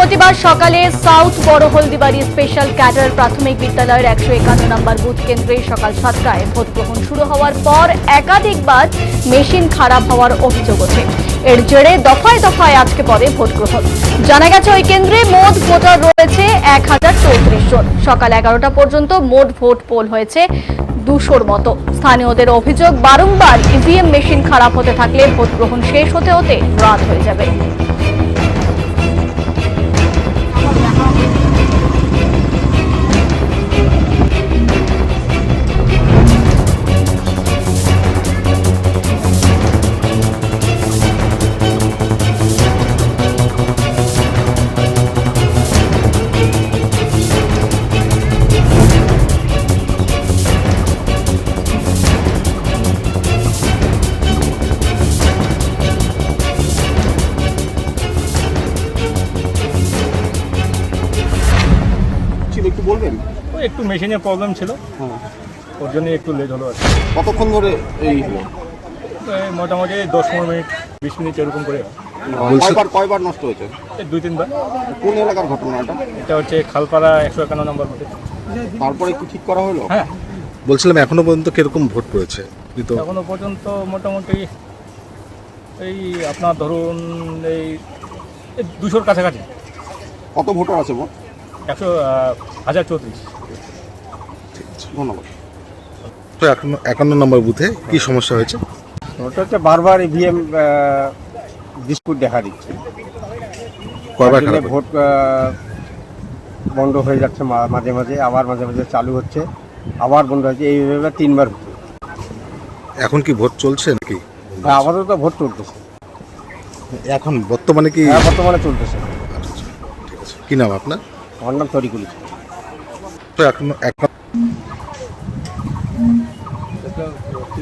বৃহস্পতিবার সকালে সাউথ বড় হলদিবাড়ি স্পেশাল ক্যাডার প্রাথমিক বিদ্যালয়ের 151 নম্বর বুথ কেন্দ্রে সকাল 7টায় ভোট গ্রহণ শুরু হওয়ার পর একাধিকবার মেশিন খারাপ হওয়ার অভিযোগ ওঠে। এর জেরে দফায় দফায় আজকে পরে ভোট গ্রহণ। জানা গেছে ওই কেন্দ্রে মোট ভোটার রয়েছে 1034 জন। সকাল 11টা পর্যন্ত মোট ভোট পোল হয়েছে 200-র মতো। স্থানীয়দের অভিযোগ, বারংবার ইভিএম মেশিন খারাপ হতে থাকলে ভোট গ্রহণ শেষ হতে হতে রাত হয়ে যাবে। একটু বলবেন? ওই একটু মেশিনের প্রবলেম ছিল, ওর জন্য একটু লেট হলো আর কি। কতক্ষণ ধরে এই হলো? এই মোটামুটি 10-15 মিনিট 20 মিনিট এরকম করে। কয়বার নষ্ট হয়েছে? এই 2-3 বার। কোন এলাকার ঘটনা এটা? এটা হচ্ছে খালপাড়া 151 নম্বর বুথে। তারপরে কি ঠিক করা হলো? হ্যাঁ, বলছিলাম এখনো পর্যন্ত কিরকম ভোট পড়েছে? এখনো পর্যন্ত মোটামুটি এই আপনার ধরুন এই 200-র কাছাকাছি। কত ভোটার আছে মোট? 1034। ধন্যবাদ। তো 51 নম্বর বুথে কি সমস্যা হয়েছে? ওটা হচ্ছে বারবার ইভিএম ডিসপুট দেখা দিচ্ছে। কয়বার তার জন্য খারাপ? ভোট বন্ধ হয়ে যাচ্ছে মাঝে মাঝে, আবার মাঝে মাঝে চালু হচ্ছে, আবার বন্ধ হচ্ছে, এইভাবে 3বার হচ্ছে। এখন কি ভোট চলছে নাকি? আপাতত ভোট চলতেছে। এখন বর্তমানে কি? হ্যাঁ, বর্তমানে চলতেছে। আচ্ছা, ঠিক আছে। কি নাম আপনার? আমার নাম তরিকুল ইসলাম। তো এখন